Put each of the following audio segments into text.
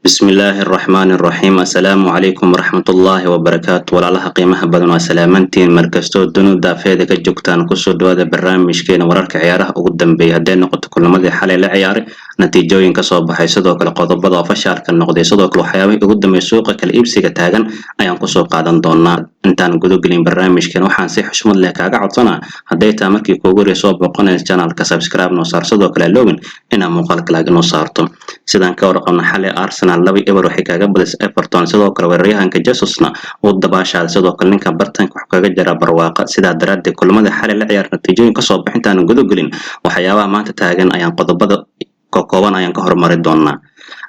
بسم الله الرحمن الرحيم السلام عليكم ورحمة الله وبركاته ولا الله قيمها بدن وسلامتين مركزتو الدنو دافيدا كجوكتان كسو دوادا برنامج كينا ورارك عيارها وقدام بي هدين نقطة كل مدى حالي لا عياري نتيجوين كصوب بحي صدوك لقوضب بضا وفشار كالنقضي صدوك لحياوي وقدام يسوق كالإبسي كتاغن أيان كسو قادن دونا intaan gudo gelin barnaamijkan waxaan si xushmad leh kaaga codsanaa haday taa markii kuugu soo boqonaysa channelka subscribe noo saar sidoo kale login inaa muuqaalka laga noo saarto sidaan ka warqabna xalay Arsenal 2-0 waxay kaaga badisay Everton sidoo kale weeraryahanka Jesusna uu dabaashay sidoo kale ninka bartanka wax kaga jira barwaaqa sida daraaddeed kulamada xalay la ciyaar natiijooyin ka soo bixintaan gudo gelin waxyaabaha maanta taagan ayaan qodobada kooban ayaan ka hormari doonaa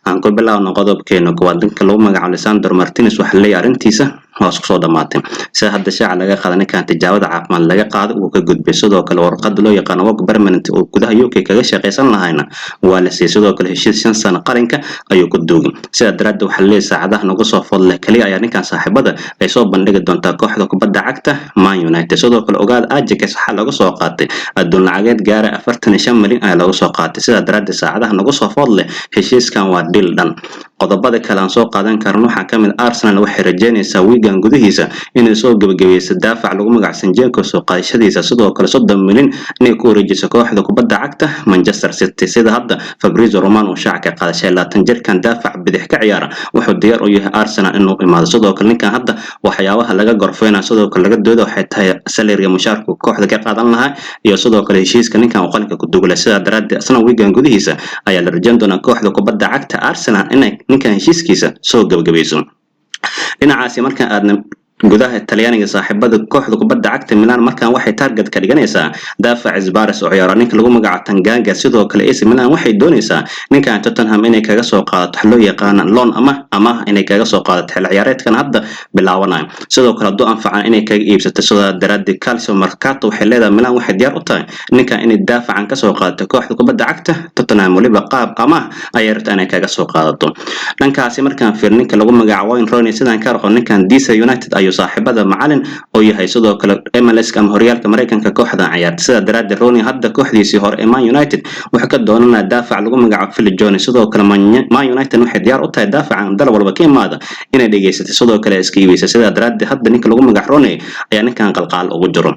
aan ku bilaawno qodobkeena kuwaad ninka lagu magacaabo Lisandro Martinez waxa la arintiisa hoos ku soo dhamaatay si hadda shaaca laga qaadanay kan tijaabada caafimaad laga qaado uu ka gudbay sidoo kale warqad loo yaqaan work permanent oo gudaha UK kaga shaqeysan lahayna waa la siiyay sidoo kale heshiis 5 sano qaranka ayuu ku duugay sida daraadda waxa la saacadaha nagu soo fadlay kaliya ayaa ninkan saaxiibada ay soo bandhigi doontaa kooxda kubadda cagta Man United sidoo kale ogaad Ajax waxa laga soo qaatay adoon lacageed gaar ah 45 milyan ayaa laga soo qaatay sida daraadda saacadaha nagu soo fadlay heshiiskan waa dil dhan qodobada kale aan soo qaadan karno waxa kamid Arsenal waxay rajeynaysaa wiigan gudihiisa inay soo gabagabeyso daafac lagu magacsan Jenko soo qaadashadiisa sidoo kale 30 milyan inay ku wareejiso kooxda kubadda cagta Manchester City sida hadda Fabrizio Romano uu shaaca ka qaaday 20 jirkan daafac bidix ka ciyaara wuxuu diyaar u yahay Arsenal inuu imaado sidoo kale ninkan hadda waxyaabaha laga gorfeynaa sidoo kale laga doodo waxay tahay salary mushaarka kooxda ka qaadan lahaa iyo sidoo kale heshiiska ninkan uu qalinka ku duulay sida daraaddeed asna wiigan gudihiisa ayaa la rajeyn doonaa kooxda kubadda cagta Arsenal inay ninkan heshiiskiisa soo gabagabeyso dhinacaasi markaan aadna gudaha Talyaaniga saaxiibada kooxda kubadda cagta Milan markaan waxay target ka dhiganaysaa daafac Isbaris oo ciyaaro ninka lagu magacaabo Tanganga sidoo kale AC Milan waxay doonaysaa ninkan Tottenham inay kaga soo qaadato xillo yaqaan loan ama inay kaga soo qaadato xil ciyaareedkan hadda bilaawanayo sidoo kale doo anfacan inay kaga iibsato sida daraaddeed Calcio Mercato waxay leedahay Milan waxay diyaar u tahay ninkan inay daafacan ka soo qaadato kooxda kubadda cagta Tottenham waliba qaab ama ay rabtaa inay kaga soo qaadato dhankaasi markaan fiir ninka lagu magacaabo Wayne Rooney sidaan ka arko ninkan DC United saaxiibada macalin oo yahay sidoo kale MLS ka horyaalka Mareykanka kooxda ciyaarta sida daraaddeed Rooney hadda kooxdiisii hore ee Man United waxa ka doonana daafac lagu magacaabo Phil Jones sidoo kale Man United waxay diyaar u tahay daafacan dal walba ka imaada inay dhageysato sidoo kale iska iibeysa sida daraaddeed hadda ninka lagu magacaabo Rooney ayaa ninkan qalqaal ugu jiro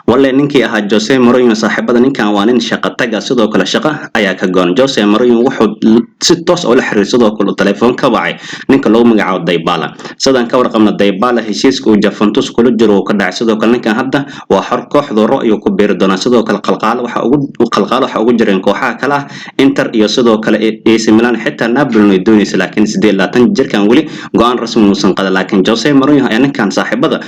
walla ninkii ahaa Jose Mourinho saaxiibada ninkan waa nin shaqo taga sidoo kale shaqo ayaa ka goon Jose Mourinho wuxuu si toos ah u la xiriir sidoo kale telefoon ka wacay ninka lagu magacaabo Dybala sidaan ka warqabna Dybala heshiiska uu Juventus kula jiro oo ka dhacay sidoo kale ninkan hadda waa xor kooxda Rooyo ku beeri doona sidoo kale qalqaal waxa ugu jireen kooxaha kale ah Inter iyo sidoo kale AC Milan xitaa Napoli ay doonaysa laakiin 28 jirkan wali go'aan rasmi uusan qadan laakiin Jose Mourinho ayaa ninkan saaxiibada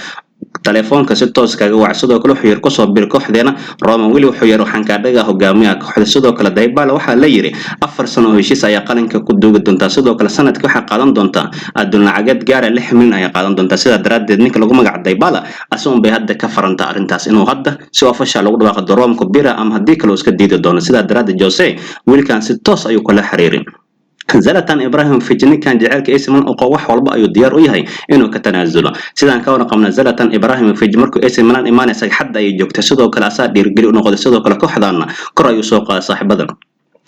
telefoonka si toos kaga wacay sidoo kale wuxuu yiri ku soo bir kooxdeena Roma wali wuxuu yiri waxaan ka dhigaa hogaamiyaha kooxda sidoo kale Dybala waxa la yiri 4 sano oo heshiis ayaa qalinka ku duugi doonta sidoo kale sanadka waxa qaadan doonta adoon lacageed gaar ah 6 milyan ayaa qaadan doonta sida daraaddeed ninka lagu magacaabo Dybala asoon bay hadda ka faranta arintaas inuu hadda si official lagu dhawaaqo Roma ku bira ama hadii kale iska diidi doono sida daraaddeed Jose wiilkan si toos ayuu kula xiriirin Zlatan Ibrahimovic ninkan jaceelka AC Milan oo wax walba ayuu diyaar u yahay inuu ka tanaasulo sidaan ka warqabna Zlatan Ibrahimovic markuu AC Milan imaanaysa xad ay joogtay sidoo kale asaa dhiirigeli u noqday sidoo kale kooxdaana kor ayuu soo qaaday saaxiibada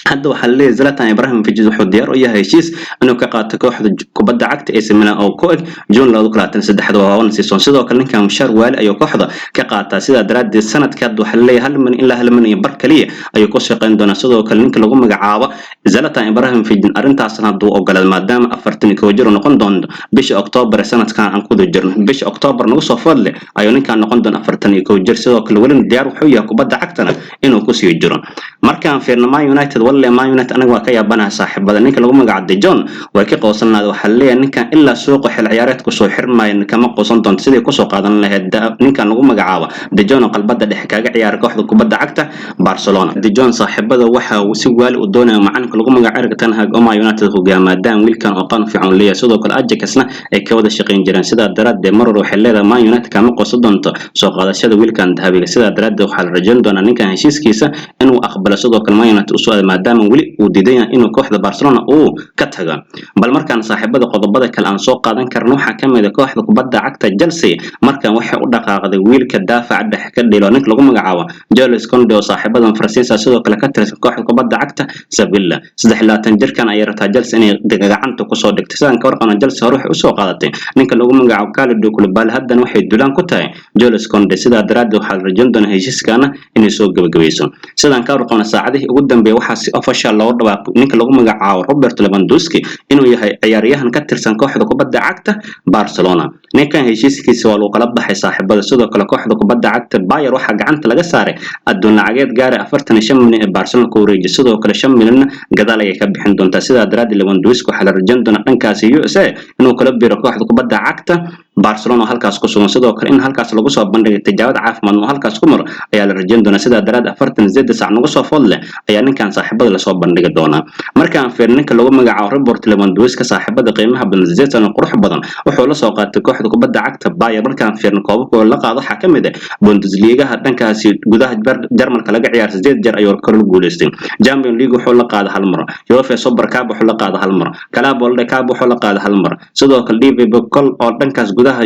hadda waxa la leeyahay Zlatan Ibrahimovic wuxuu diyaar u yahay heshiis inuu ka qaato kooxda kubadda cagta AC Milan oo ku eg June 2023 waa season sidoo kale ninkan mushahar waali ayuu kooxda ka qaataa sida daraaddeed sanadka hadda waxa la leeyahay 1 milyan ilaa 1 milyan bar kaliya ayuu ku shaqeyn doonaa sidoo kale ninka lagu magacaabo Zlatan Ibrahimovic arintaasna haduu ogolaad maadaama 41 jir noqon doono bisha October sanadkan aan ku jirno bisha October nagu soo fadle ayuu ninkan noqon doona 41 jir sidoo kale wali diyaar wuxuu yahay kubadda cagtana inuu ku sii jiro markaan fiirno Man United Man United anaga waa ka yaabanahay saaxiibada ninka lagu magacaabo De Jong way ka qoosanaad waxa la leeyahay ninkan ilaa suuqa xil ciyaareedku soo xirmaayeen kama qoosan doonto sidii ku soo qaadan lahayd ninkan lagu magacaabo De Jong qalbada dhex kaga ciyaar kooxda kubadda cagta Barcelona De Jong saaxiibada waxa uu si waali u doonayo macalinka lagu magacaabo Ten Hag oo Man United hogaamaadaan wiilkan oo qan fiican leeyahay sidoo kale Ajaxna ay ka wada shaqeyn jireen sida daraaddeed mar waxay leedahay Man United kama qoosan doonto soo qaadashada wiilkan dahabiga sida daraaddeed waxa la rajayn doonaa ninkan heshiiskiisa inuu aqbalo sidoo kale Man United u soo aad maadaama weli uu diidan yahay inuu kooxda Barcelona uu ka tago bal markaan saaxiibada qodobada kale aan soo qaadan karno waxa kamid ah kooxda kubadda cagta Chelsea markaan waxay u dhaqaaqday wiilka daafaca dhexe ka dhilo ninka lagu magacaabo Jules Koundé oo saaxiibadan Faransiiska sidoo kale ka tirsan kooxda kubadda cagta Sevilla 23 jirkan ay rabtaa Chelsea inay gacanta ku soo dhigtay sidaan ka warqabno Chelsea hore waxay u soo qaadatay ninka lagu magacaabo Kalidou Koulibaly haddana waxay dulaan ku tahay Jules Koundé sidaa daraaddeed waxaa la rajayn doonaa heshiiskaana inay soo gabagabayso sidaan ka warqabno saacadihii ugu dambeeyay waxaa si official loo dhawaaqay ninka lagu magacaabo Robert Lewandowski inuu yahay ciyaaryahan ka tirsan kooxda kubadda cagta Barcelona ninkan heshiiskiisa waa loo kala baxay saaxiibada sidoo kale kooxda kubadda cagta Bayern waxa gacanta laga saaray adduun lacageed gaar ah 45 milyan ee Barcelona ku wareejiyay sidoo kale 5 milyan gadaal ay ka bixin doontaa sidaa daraaddeed Lewandowski waxa la rajayn doonaa dhankaas USA inuu kala biiro kooxda kubadda cagta Barcelona halkaas ku sugan sidoo kale in halkaas lagu soo bandhigay tijaabada caafimaad oo halkaas ku mar ayaa la rajayn doonaa sidaa daraaddeed 48 saac nagu soo fool leh ayaa ninkan saaxiibada la soo bandhigi doonaa markaan fiirno ninka lagu magacaabo Robert Lewandowski saaxiibada qiimaha badan zeetan qurux badan wuxuu la soo qaatay kooxda kubadda cagta Bayern markaan fiirno koobabka la qaado waxa kamid ah Bundesliga dhankaasi gudaha Jarmalka laga ciyaaro 8 jeer ayuu kor u guuleystay Champions League wuxuu la qaaday hal mar UEFA Super Cup wuxuu la qaaday hal mar Club World Cup wuxuu la qaaday hal mar sidoo kale DFB Pokal oo dhankaas gudaha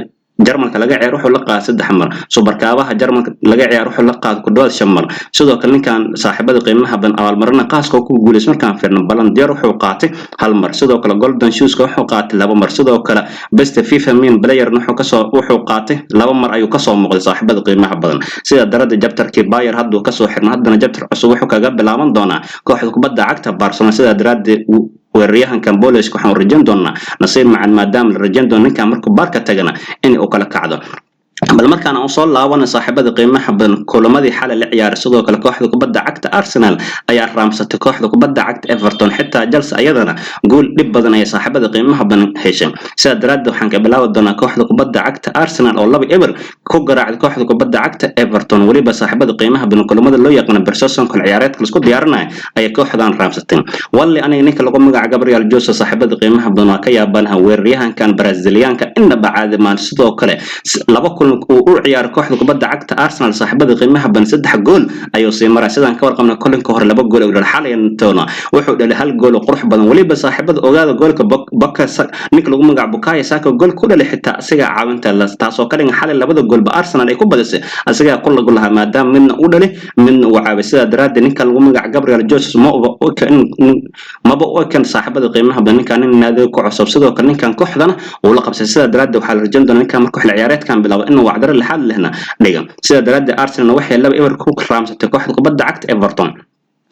Jarmalka laga ciyaaro wuxuu la qaaday 3 mar Super Cup-aha Jarmalka laga ciyaaro wuxuu la qaaday ku dhawaad 5 mar sidoo kale ninkan saaxiibada qiimaha badan abaalmarina qaaska ku guuleystay markaan fiirno Ballon d'Or wuxuu qaatay hal mar sidoo kale Golden Shoes wuxuu qaatay 2 mar sidoo kale Best FIFA Men Player wuxuu qaatay 2 mar ayuu ka soo muuqday saaxiibada qiimaha badan sida darada jabtarkii Bayern hadda ka soo xirnay haddana jabtar cusub wuxuu kaga bilaaban doonaa kooxda kubadda cagta Barcelona sida daraadeed weeraryahankan Bolesk waxaan rajayn doonaa nasiib macaan maadaama la rajayn doono ninkan markuu Barca tagana in uu kala kacdo bal markaan aan soo laabano saaxiibada qiimaha badan kulamadii xalay la ciyaaray sidoo kale kooxda kubadda cagta Arsenal ayaa raamsatay kooxda kubadda cagta Everton xitaa Chelsea ayadana gool dhib badan ay saaxiibada qiimaha badan heshay sida daraaddeed waxaan ka bilaabi doonaa kooxda kubadda cagta Arsenal oo 2-0 ku garaacday kooxda kubadda cagta Everton waliba saaxiibada qiimaha badan kulamada loo yaqaan Berserson kul ciyaareedka la isku diyaarinay ay kooxdan raamsatay walli aniga ninka lagu magacaabo Gabriel Jesus saaxiibada qiimaha badan waa ka yaabanaha weeraryahankan Brazilianka inaba caadi maan sidoo kale laba uu u ciyaar kooxda kubadda cagta Arsenal saaxiibada qiimaha badan 3 gool ayuu sii maray sidaan ka warqabno kulanka hore 2 gool oo xalayna toona wuxuu dhalay 1 gool oo qurux badan waliba saaxiibada ogaada goolka ninka lagu magacaabo Bukayo Saka gool ku dhalay xitaa asiga caawinta la taasoo ka dhigan xalay 2 gool ba Arsenal ay ku badisay asiga ku lagu lahaa maadaama midna u dhalay midna uu caawiyay sida daraaddeed ninka lagu magacaabo Gabriel Jesus ma kan saaxiibada qiimaha badan ninkan naadiga ku cusub sidoo kale ninkan kooxdana uu la qabsay sida daraaddeed waxa la rajayn doonaa ninkan markuu ciyaareedkan bilaabo inuu wacdar lixaad lehna dhigan sida daraaddeed Arsenal waxay 2-0 ku raamsatay kooxda kubadda cagta Everton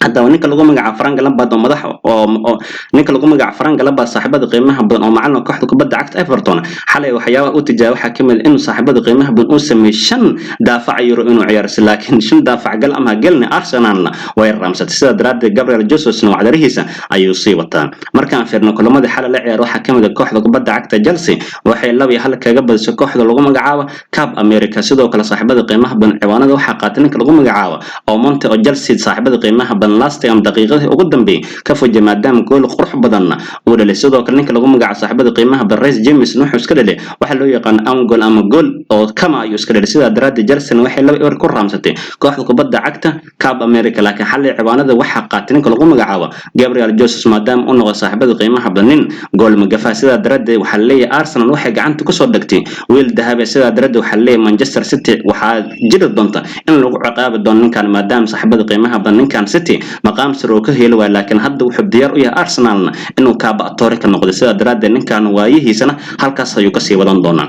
haddaba ninka lagu magacaabo Frank Lampard oo madax oo ninka lagu magacaabo Frank Lampard saaxiibada qiimaha badan oo macallin kooxda kubadda cagta Everton xalay waxyaabo uu tijaabo waxa kamid inuu saaxiibada qiimaha badan uu sameeyay 5 daafac euro inuu ciyaarsi laakiin 5 daafac gal ama galna Arsenal way raamsatay sida daraaddeed Gabriel Jesus wacdarihiisa ayuu sii wataa markaan fiirno kulamada xalay la ciyaar waxa kamid kooxda kubadda cagta Chelsea waxay 2-1 kaga badisay kooxda lagu magacaabo Cup America sidoo kale saaxiibada qiimaha badan ciwaanada waxa qaatay ninka lagu magacaabo oo Monte oo Chelsea saaxiibada qiimaha badan last time daqiiqadii ugu dambeeyay ka fujay maadaama gool qurux badan uu dhalay sidoo kale ninka lagu magacaabo saaxiibada qiimaha badan Reece James wuxuu iska dhalay waxa loo yaqaan on goal ama goal oo kama ayuu iska dhalay sida daraaddeed Chelsea waxay 2-0 ku raamsatay kooxda kubadda cagta Cup America laakiin xalay ciwaanada waxa qaatay ninka lagu magacaabo Gabriel Jesus maadaama uu noqdo saaxiibada qiimaha badan gool magafa sida daraaddeed waxa leeyahay Arsenal waxay gacanta ku soo dhagtay weel dahab sida daraaddeed waxa leeyahay Manchester City waxa jiri doonta in lagu ciqaabi doono ninkan maadaama saaxiibada qiimaha badan ninkan City maqaam sare oo ka heli waa laakiin hadda wuxuu diyaar u yahay Arsenal inuu ka baatori ka noqdo sida daraaddeed ninkan waayihiisana halkaas ayuu ka sii wadan doonaa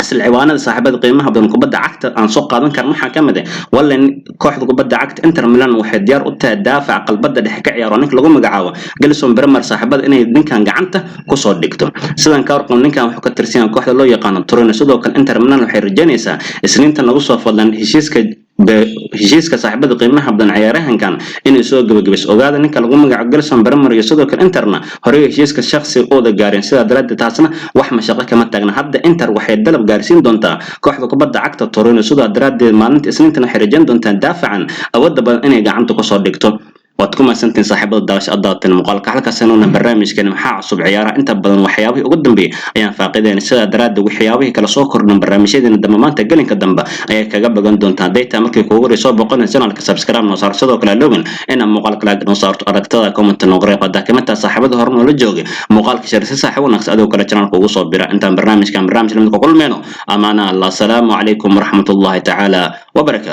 asal ciwaanada saaxiibada qiimaha badan kubadda cagta aan soo qaadan karno waxa kamid ah walla kooxda kubadda cagta Inter Milan waxay diyaar u tahay daafac qalbada dhexe ka ciyaaro ninka lagu magacaabo Gelson Bremer saaxiibada inay ninkan gacanta ku soo dhigto sidaan ka warqabno ninkan wuxuu ka tirsan kooxda loo yaqaan Torino sidoo kale Inter Milan waxay rajaynaysaa isniinta lagu soo fadlan heshiiska saaxiibada qiimaha badan ciyaarahankan inay soo gabagabayso ogaada ninka lagu magacaabo Gelson Bremer iyo sidoo kale Interna hore heshiiska shakhsi oo gaareen sida daraaddeed taasna wax ma shaqo kama taagna hadda Inter waxay dalab gaarsiin doontaa kooxda kubadda cagta Torino sida daraaddeed maalinta isniinta waxay rajayn doontaa daafacan awood badan inay gacanta ku soo dhigto waad ku mahadsantiin saaxiibada daawasha adaateen muuqaalka halkaasina barnaamijkeena maxaa cusub ciyaaraha inta badan waxyaabihii ugu dambeeyay ayaan faaqideena sidaa daraaddeed waxyaabihii kala soo kordhin barnaamijyadeena dambe maanta gelinka dambe ayay kaga bagan doontaan data markii kuugu horeysoo boqonay channelka subscribe noo saar sidoo kale logan inaan muuqaalka like noo saarto aragtada comment noo qoro qadaa kamata saaxiibada hore noo la joogay muuqaalka share si saaxiib wanaagsan adoo kale channelka ugu soo bira intaan barnaamijkan barnaamij lamid ku kulmeeno amaana allah salaamu calaykum waraxmatullaahi tacaala wa barakaatuh